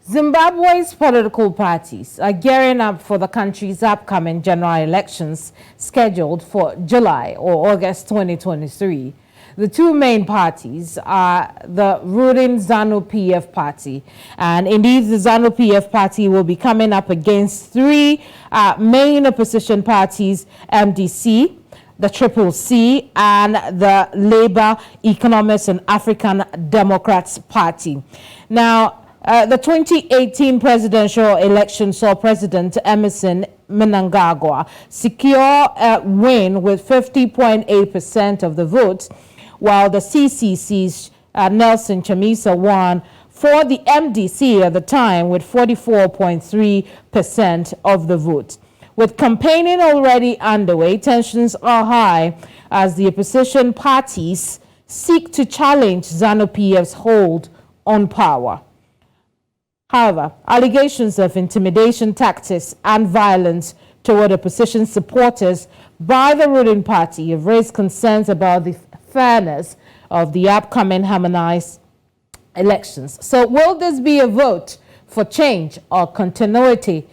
Zimbabwe's political parties are gearing up for the country's upcoming general elections scheduled for July or August 2023. The two main parties are the ruling ZANU-PF party, and indeed the ZANU-PF party will be coming up against three main opposition parties, MDC, the Triple C, and the Labour Economists and African Democrats Party. Now, the 2018 presidential election saw President Emerson Mnangagwa secure a win with 50.8% of the votes, while the CCC's Nelson Chamisa won for the MDC at the time with 44.3% of the vote. With campaigning already underway, tensions are high as the opposition parties seek to challenge ZANU-PF's hold on power. However, allegations of intimidation tactics and violence toward opposition supporters by the ruling party have raised concerns about the fairness of the upcoming harmonized elections. So will this be a vote for change or continuity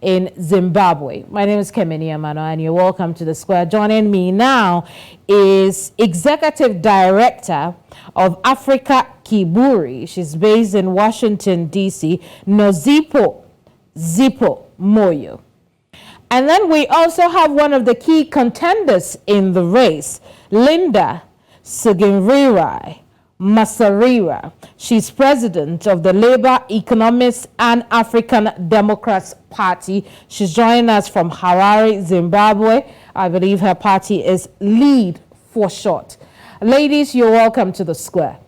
in Zimbabwe? My name is Kemini Amano and you're welcome to The Square. Joining me now is Executive Director of Africa Kiburi. She's based in Washington, D.C., Nozipho Moyo. And then we also have one of the key contenders in the race, Linda Sigirirai Masarira. She's president of the Labour Economists and African Democrats Party. She's joining us from Harare, Zimbabwe. I believe her party is LEAD for short. Ladies, you're welcome to The Square.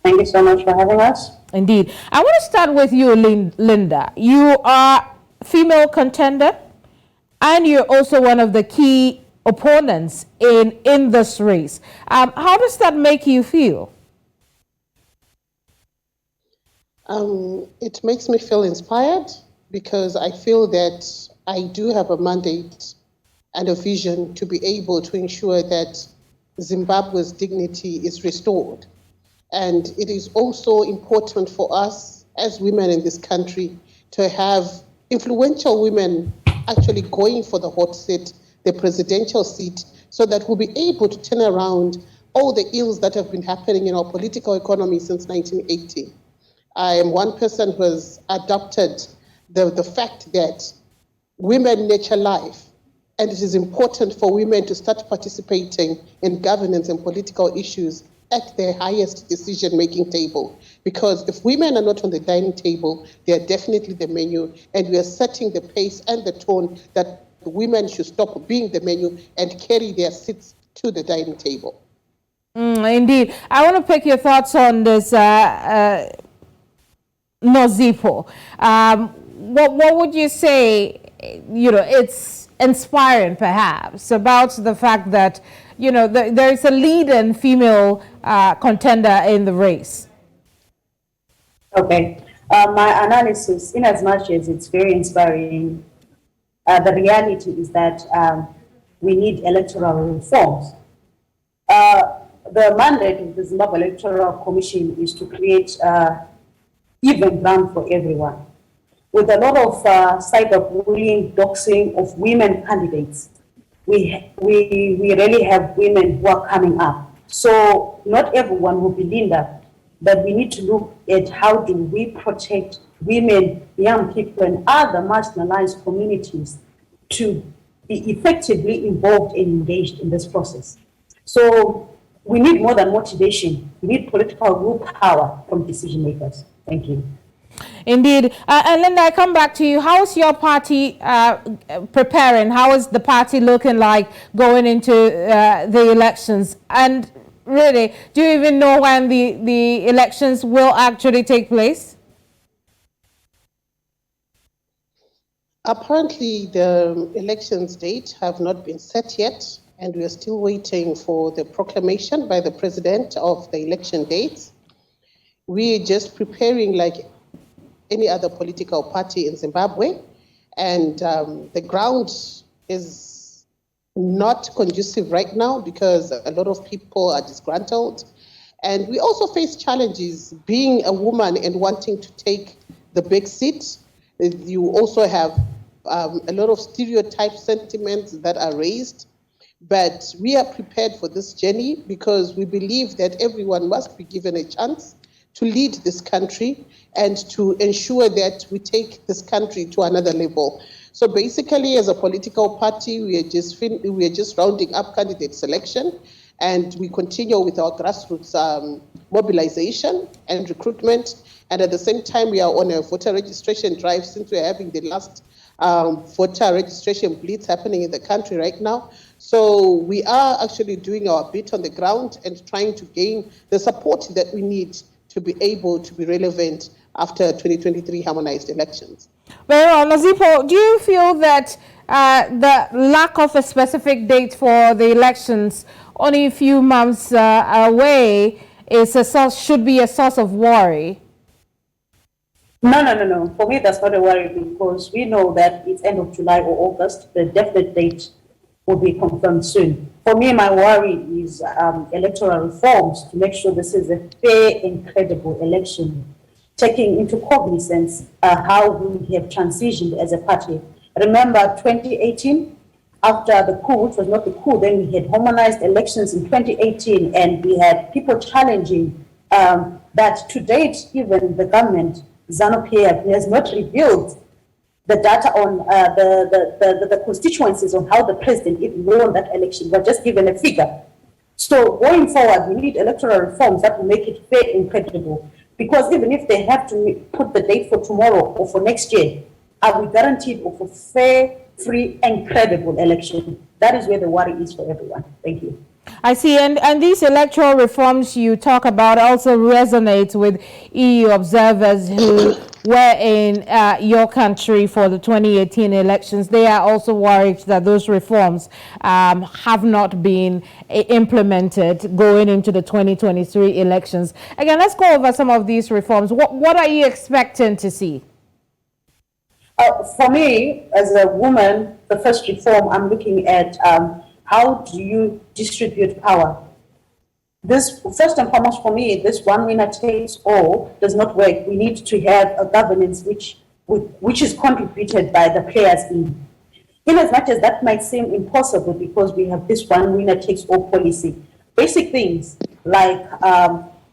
Thank you so much for having us. Indeed. I want to start with you, Linda. You are a female contender, and you're also one of the key opponents in this race. How does that make you feel? It makes me feel inspired because I feel that I do have a mandate and a vision to be able to ensure that Zimbabwe's dignity is restored. And it is also important for us as women in this country to have influential women actually going for the hot seat, the presidential seat, so that we'll be able to turn around all the ills that have been happening in our political economy since 1980. I am one person who has adopted the fact that women nurture life, and it is important for women to start participating in governance and political issues at their highest decision-making table. Because if women are not on the dining table, they are definitely the menu, and we are setting the pace and the tone that women should stop being the menu and carry their seats to the dining table. Indeed. I want to pick your thoughts on this, Nozipho. What would you say, it's inspiring perhaps about the fact that, there is a leading female contender in the race? Okay. My analysis, in as much as it's very inspiring, the reality is that we need electoral reforms. The mandate of the Zimbabwe Electoral Commission is to create even ground for everyone. With a lot of cyberbullying, doxing of women candidates, we really have women who are coming up. So not everyone will be Linda, but we need to look at how do we protect women, young people, and other marginalized communities to be effectively involved and engaged in this process. So we need more than motivation. We need political willpower from decision makers. Thank you. Indeed. And Linda, I come back to you. How is your party preparing? How is the party looking like going into the elections? And really, do you even know when the elections will actually take place? Apparently, the elections date have not been set yet, and we are still waiting for the proclamation by the president of the election dates. We're just preparing like any other political party in Zimbabwe, and the ground is not conducive right now because a lot of people are disgruntled And we also face challenges being a woman and wanting to take the big seat. You also have a lot of stereotype sentiments that are raised. But we are prepared for this journey because we believe that everyone must be given a chance to lead this country and to ensure that we take this country to another level. So basically, as a political party, we are just rounding up candidate selection, and we continue with our grassroots mobilization and recruitment. And at the same time, we are on a voter registration drive since we're having the last voter registration blitz happening in the country right now. So we are actually doing our bit on the ground and trying to gain the support that we need to be able to be relevant after 2023 harmonized elections. Well, Nazipo, do you feel that the lack of a specific date for the elections, only a few months away, should be a source of worry? No. For me, that's not a worry because we know that it's end of July or August. The definite date will be confirmed soon. For me, my worry is electoral reforms to make sure this is a fair and credible election, taking into cognizance how we have transitioned as a party. Remember 2018, after the coup, which was not the coup, then we had harmonized elections in 2018, and we had people challenging that to date, even the government, ZANU-PF, has not revealed the data on the constituencies on how the president even won that election. We're just given a figure. So going forward, we need electoral reforms that will make it fair and credible. Because even if they have to put the date for tomorrow or for next year, are we guaranteed of a fair, free, and credible election? That is where the worry is for everyone. Thank you. I see, and these electoral reforms you talk about also resonate with EU observers who were in your country for the 2018 elections. They are also worried that those reforms have not been implemented going into the 2023 elections. Again, let's go over some of these reforms. What are you expecting to see? For me, as a woman, the first reform I'm looking at, how do you distribute power? This, first and foremost for me, this one winner takes all does not work. We need to have a governance which is contributed by the players in as much as that might seem impossible because we have this one winner takes all policy. Basic things like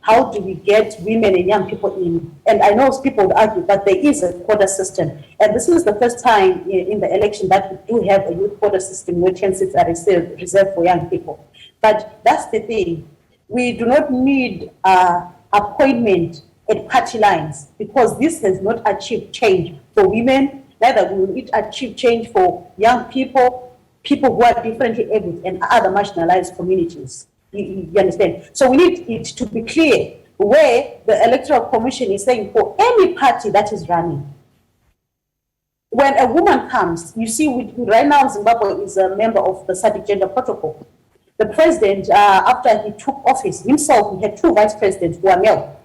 how do we get women and young people in? And I know people would argue that there is a quota system. And this is the first time in the election that we do have a youth quota system where 10 seats are reserved for young people. But that's the thing. We do not need appointment at party lines because this has not achieved change for women. Neither will it achieve change for young people, people who are differently able, and other marginalized communities. You understand? So we need it to be clear where the Electoral Commission is saying for any party that is running. When a woman comes, you see, right now Zimbabwe is a member of the SADC Gender Protocol. The president, after he took office himself, he had 2 vice presidents who are male.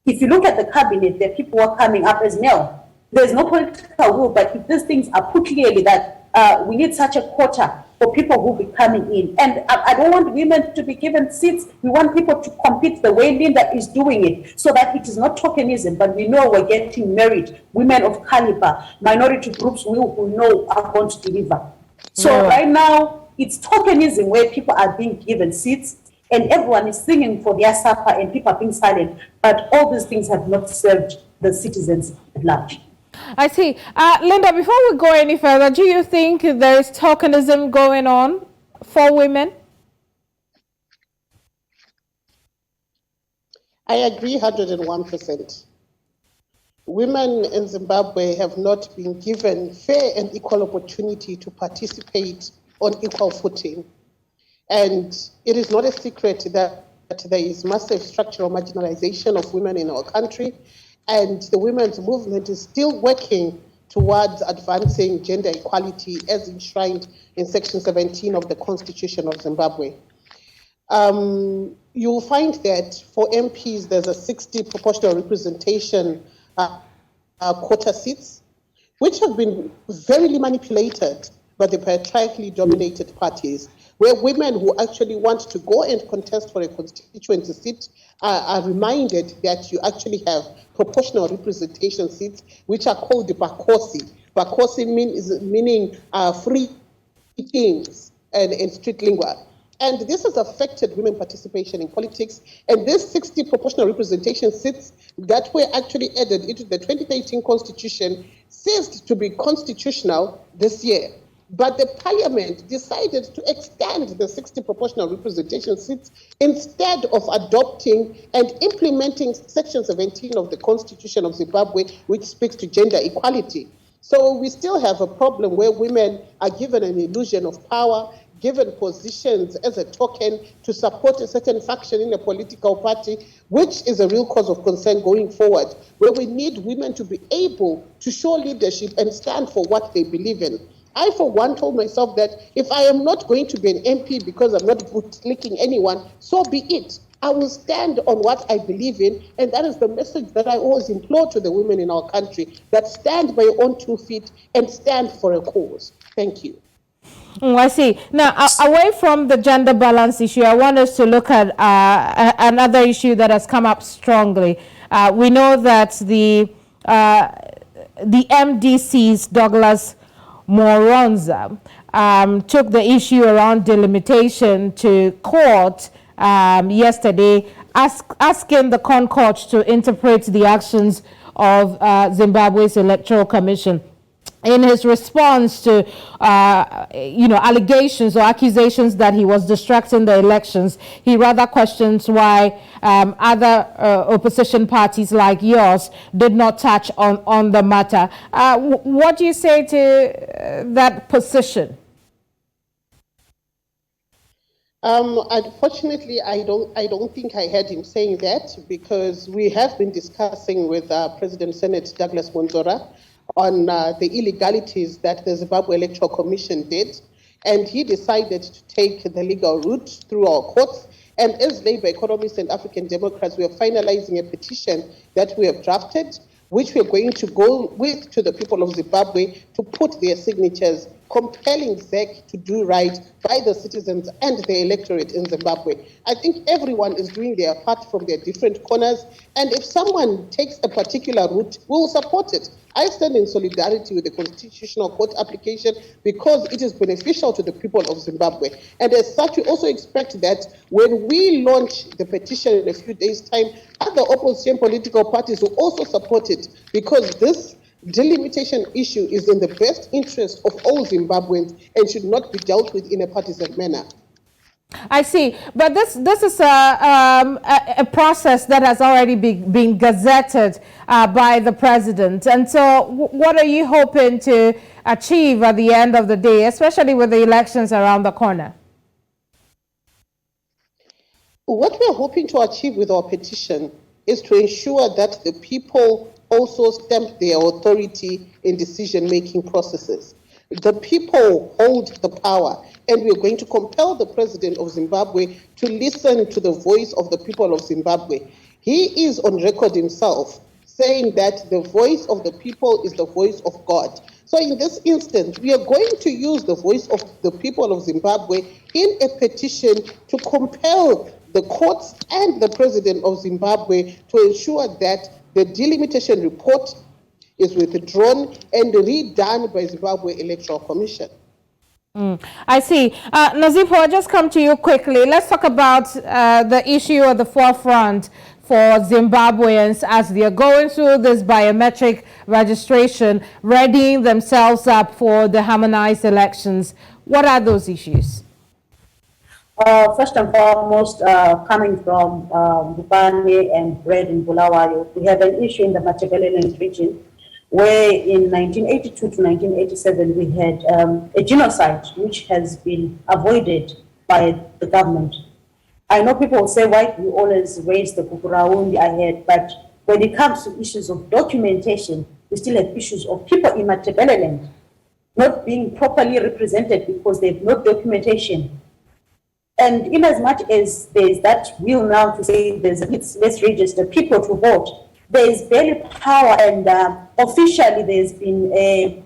If you look at the cabinet, the people who are coming up as male. There's no political will, but if these things are put clearly that we need such a quota for people who will be coming in. And I don't want women to be given seats. We want people to compete the way Linda is doing it so that it is not tokenism, but we know we're getting married, women of caliber, minority groups who know are going to deliver. So right now, it's tokenism where people are being given seats and everyone is singing for their supper and people are being silent. But all these things have not served the citizens at large. I see. Linda, before we go any further, do you think there is tokenism going on for women? I agree 101%. Women in Zimbabwe have not been given fair and equal opportunity to participate on equal footing. And it is not a secret that there is massive structural marginalization of women in our country. And the women's movement is still working towards advancing gender equality as enshrined in Section 17 of the Constitution of Zimbabwe. You'll find that for MPs, there's a 60 proportional representation quota seats, which have been very manipulated by the patriarchally dominated parties. where women who actually want to go and contest for a constituency seat are reminded that you actually have proportional representation seats, which are called the Bakosi. Bakosi meaning free kings and street lingua. And this has affected women participation in politics. And these 60 proportional representation seats that were actually added into the 2013 constitution ceased to be constitutional this year. But the parliament decided to extend the 60 proportional representation seats instead of adopting and implementing Section 17 of the Constitution of Zimbabwe, which speaks to gender equality. So we still have a problem where women are given an illusion of power, given positions as a token to support a certain faction in a political party, which is a real cause of concern going forward, where we need women to be able to show leadership and stand for what they believe in. I, for one, told myself that if I am not going to be an MP because I'm not bootlicking anyone, so be it. I will stand on what I believe in, and that is the message that I always implore to the women in our country, that stand by your own 2 feet and stand for a cause. Thank you. I see. Now, away from the gender balance issue, I want us to look at another issue that has come up strongly. We know that the MDCs, Douglas Moronza, took the issue around delimitation to court yesterday, asking the Concord to interpret the actions of Zimbabwe's Electoral Commission. In his response to, allegations or accusations that he was distracting the elections, he rather questions why other opposition parties like yours did not touch on the matter. What do you say to that position? Unfortunately, I don't think I heard him saying that, because we have been discussing with President Senate Douglas Moronza on the illegalities that the Zimbabwe Electoral Commission did, and he decided to take the legal route through our courts. And as Labour economists and African Democrats, we are finalizing a petition that we have drafted, which we are going to go with to the people of Zimbabwe to put their signatures, compelling ZEC to do right by the citizens and the electorate in Zimbabwe. I think everyone is doing their part from their different corners, and if someone takes a particular route, we'll support it. I stand in solidarity with the Constitutional Court application because it is beneficial to the people of Zimbabwe. And as such, we also expect that when we launch the petition in a few days' time, other opposition political parties will also support it, because this delimitation issue is in the best interest of all Zimbabweans and should not be dealt with in a partisan manner. I see, but this is a process that has already been gazetted by the president. And so what are you hoping to achieve at the end of the day, especially with the elections around the corner? What we are hoping to achieve with our petition is to ensure that the people also stamp their authority in decision-making processes. The people hold the power, and we are going to compel the president of Zimbabwe to listen to the voice of the people of Zimbabwe. He is on record himself saying that the voice of the people is the voice of God. So in this instance, we are going to use the voice of the people of Zimbabwe in a petition to compel the courts and the president of Zimbabwe to ensure that the delimitation report is withdrawn and redone by Zimbabwe Electoral Commission. I see. Nazipo, I'll just come to you quickly. Let's talk about the issue at the forefront for Zimbabweans as they are going through this biometric registration, readying themselves up for the harmonized elections. What are those issues? First and foremost, coming from Bupane and bred in Bulawayo, we have an issue in the Matabeleland region where in 1982 to 1987 we had a genocide which has been avoided by the government. I know people will say, why do you always raise the Kukuraundi ahead? But when it comes to issues of documentation, we still have issues of people in Matabeleland not being properly represented because they have no documentation. And in as much as there is that will now to say let's register people to vote, there is barely power, and officially there's been a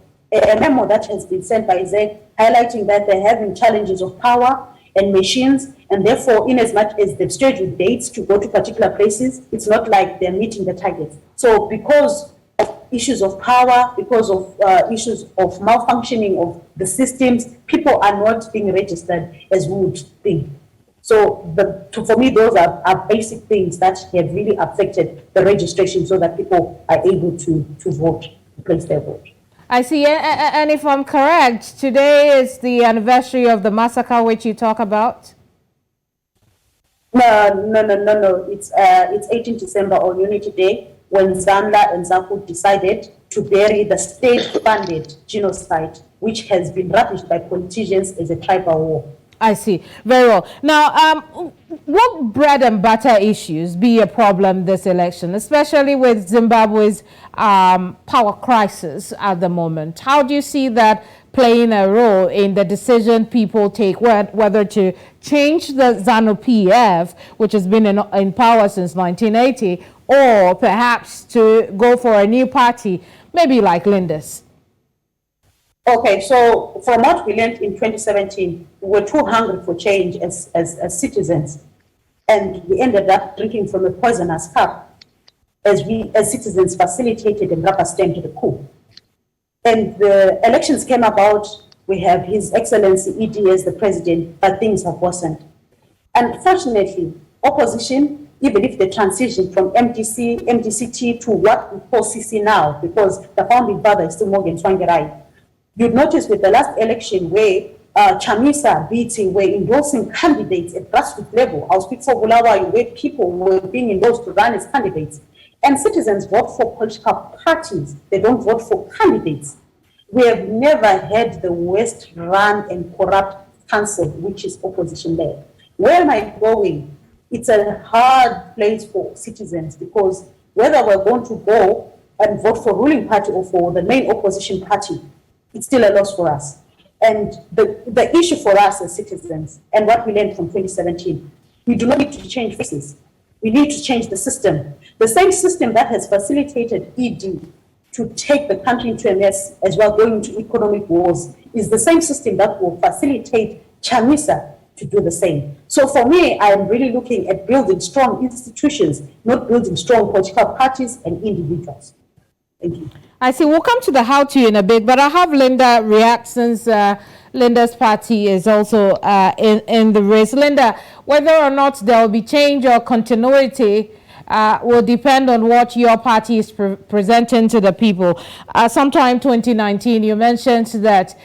memo that has been sent by ZEC highlighting that they're having challenges of power and machines, and therefore, in as much as they've scheduled dates to go to particular places, it's not like they're meeting the targets. So because of issues of power, because of issues of malfunctioning of the systems, people are not being registered as we would think. So for me, those are basic things that have really affected the registration so that people are able to vote, to place their vote. I see, and if I'm correct, today is the anniversary of the massacre which you talk about? No. It's 18 December on Unity Day, when Zandla and Zaku decided to bury the state-funded genocide, which has been rubbished by politicians as a tribal war. I see. Very well. Now, what bread and butter issues be a problem this election, especially with Zimbabwe's power crisis at the moment? How do you see that playing a role in the decision people take whether to change the ZANU-PF, which has been in power since 1980, or perhaps to go for a new party, maybe like Linda's? Okay, so from what we learned in 2017, we were too hungry for change as citizens, and we ended up drinking from a poisonous cup as citizens facilitated and rubber-stamped the coup. And the elections came about, we have His Excellency ED as the president, but things have worsened. Unfortunately, opposition, even if they transition from MDCT to what we call CC now, because the founding father is still Morgan Tsvangirai, you'd notice with the last election where Chamisa beating were endorsing candidates at grassroots level. I'll speak for Bulawayo, where people were being endorsed to run as candidates. And citizens vote for political parties. They don't vote for candidates. We have never had the worst run and corrupt council, which is opposition-led. Where am I going? It's a hard place for citizens, because whether we're going to go and vote for ruling party or for the main opposition party, it's still a loss for us. And the issue for us as citizens, and what we learned from 2017, we do not need to change faces. We need to change the system. The same system that has facilitated ED to take the country into a mess as well going into economic wars is the same system that will facilitate Chamisa to do the same. So for me, I am really looking at building strong institutions, not building strong political parties and individuals. Thank you. I see. We'll come to the how-to in a bit, but I have Linda react since Linda's party is also in the race. Linda, whether or not there will be change or continuity will depend on what your party is presenting to the people. Sometime 2019, you mentioned that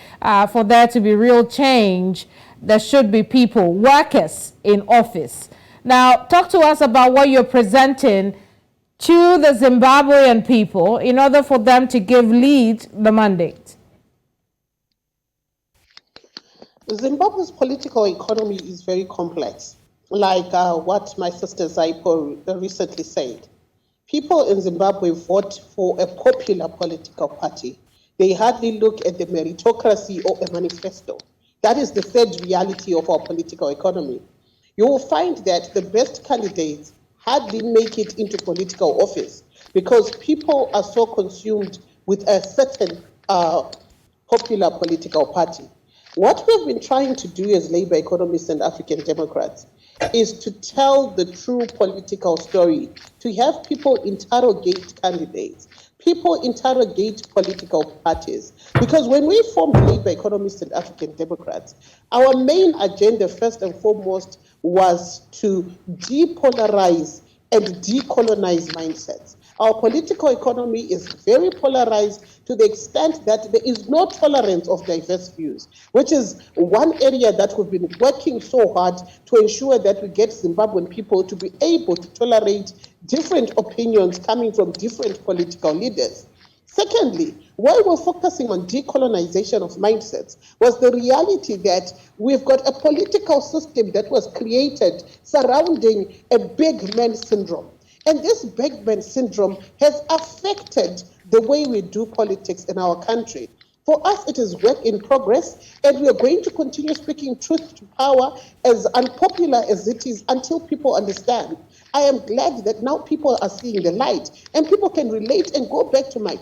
for there to be real change, there should be people, workers in office. Now, talk to us about what you're presenting to the Zimbabwean people in order for them to give lead the mandate. Zimbabwe's political economy is very complex, like what my sister Zaipo recently said. People in Zimbabwe vote for a popular political party. They hardly look at the meritocracy or a manifesto. That is the third reality of our political economy. You will find that the best candidates hardly make it into political office because people are so consumed with a certain popular political party. What we've been trying to do as labor economists and African Democrats is to tell the true political story, to have people interrogate candidates, people interrogate political parties. Because when we formed labor economists and African Democrats, our main agenda, first and foremost, was to depolarize and decolonize mindsets. Our political economy is very polarized to the extent that there is no tolerance of diverse views, which is one area that we've been working so hard to ensure that we get Zimbabwean people to be able to tolerate different opinions coming from different political leaders. Secondly, why we're focusing on decolonization of mindsets was the reality that we've got a political system that was created surrounding a big man syndrome. And this big man syndrome has affected the way we do politics in our country. For us, it is work in progress, and we are going to continue speaking truth to power, as unpopular as it is, until people understand. I am glad that now people are seeing the light, and people can relate and go back to my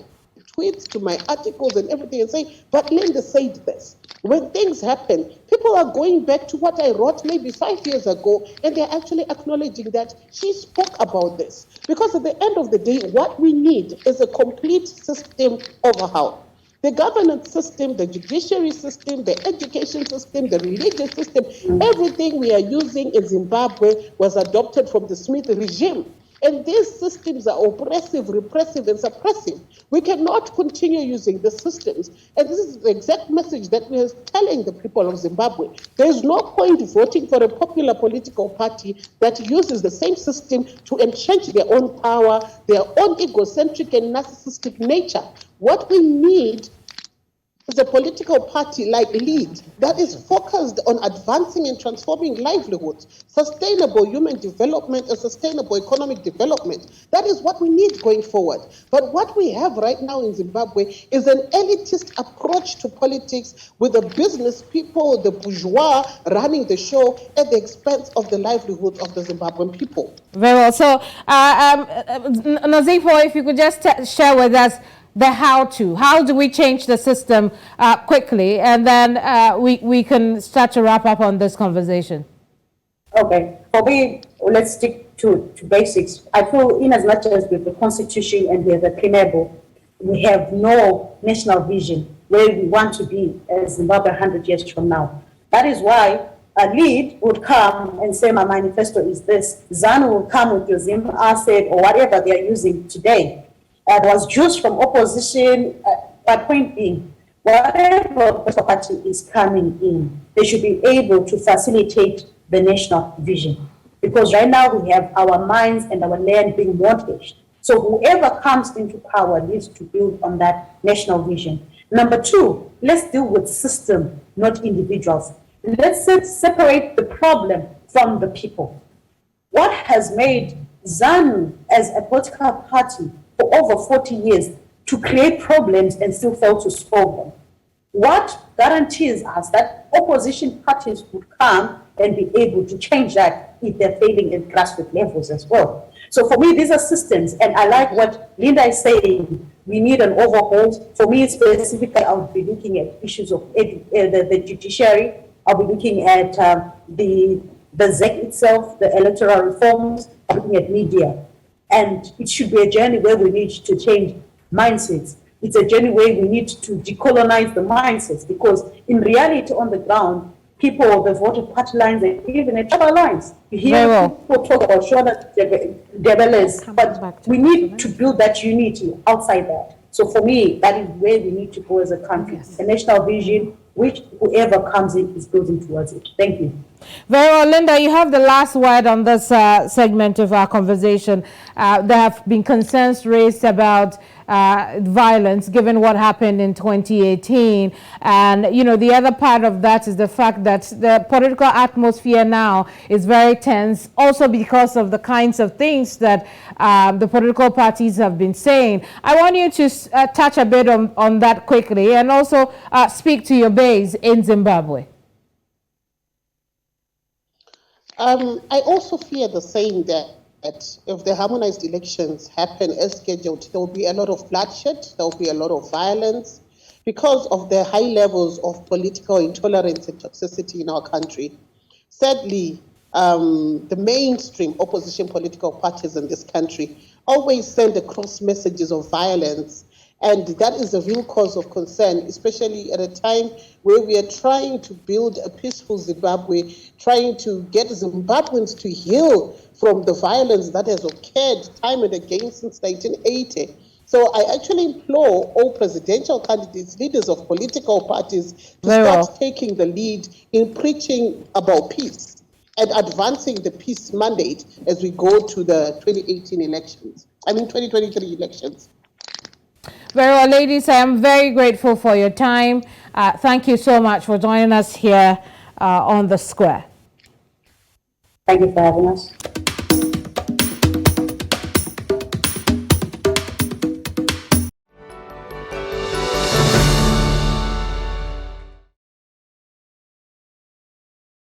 tweets, to my articles and everything and saying, but Linda said this. When things happen, people are going back to what I wrote maybe 5 years ago, and they're actually acknowledging that she spoke about this. Because at the end of the day, what we need is a complete system overhaul. The governance system, the judiciary system, the education system, the religious system, everything we are using in Zimbabwe was adopted from the Smith regime. And these systems are oppressive, repressive, and suppressive. We cannot continue using the systems. And this is the exact message that we are telling the people of Zimbabwe. There is no point voting for a popular political party that uses the same system to entrench their own power, their own egocentric and narcissistic nature. What we need is a political party like LEAD that is focused on advancing and transforming livelihoods, sustainable human development and sustainable economic development. That is what we need going forward. But what we have right now in Zimbabwe is an elitist approach to politics with the business people, the bourgeois running the show at the expense of the livelihood of the Zimbabwean people. Very well. So, Nazifo, if you could just share with us the how-to. How do we change the system quickly? And then we can start to wrap up on this conversation. Okay. For me, let's stick to basics. I feel in as much as with the Constitution and with the preamble, we have no national vision where we want to be as Zimbabwe 100 years from now. That is why a lead would come and say, my manifesto is this. ZANU will come with your Zim asset or whatever they are using today. It was used from opposition, but point being, whatever party is coming in, they should be able to facilitate the national vision. Because right now we have our minds and our land being mortgaged. So whoever comes into power needs to build on that national vision. Number two, let's deal with system, not individuals. Let's separate the problem from the people. What has made ZANU as a political party for over 40 years to create problems and still fail to solve them? What guarantees us that opposition parties would come and be able to change that if they're failing at grassroots levels as well? So for me, these are systems, and I like what Linda is saying. We need an overhaul. For me, specifically, I would be looking at issues of the judiciary. I'll be looking at the ZEC itself, the electoral reforms, looking at media. And it should be a journey where we need to change mindsets. It's a journey where we need to decolonize the mindsets, because in reality on the ground, people, the voted party lines and even at tribal lines. You hear people talk about shoulder developers, but we need to build that unity outside that. So for me, that is where we need to go as a country. A national vision, which whoever comes in is building towards it. Thank you. Very well, Linda, you have the last word on this segment of our conversation. There have been concerns raised about violence given what happened in 2018. And, you know, the other part of that is the fact that the political atmosphere now is very tense, also because of the kinds of things that the political parties have been saying. I want you to touch a bit on that quickly, and also speak to your base in Zimbabwe. I also fear the same, that if the harmonized elections happen as scheduled, there will be a lot of bloodshed, there will be a lot of violence because of the high levels of political intolerance and toxicity in our country. Sadly, the mainstream opposition political parties in this country always send across messages of violence, and that is a real cause of concern, especially at a time where we are trying to build a peaceful Zimbabwe, trying to get Zimbabweans to heal from the violence that has occurred time and again since 1980. So I actually implore all presidential candidates, leaders of political parties, to start taking the lead in preaching about peace and advancing the peace mandate as we go to the 2023 elections. Very well, ladies, I am very grateful for your time. Thank you so much for joining us here on The Square. Thank you for having us.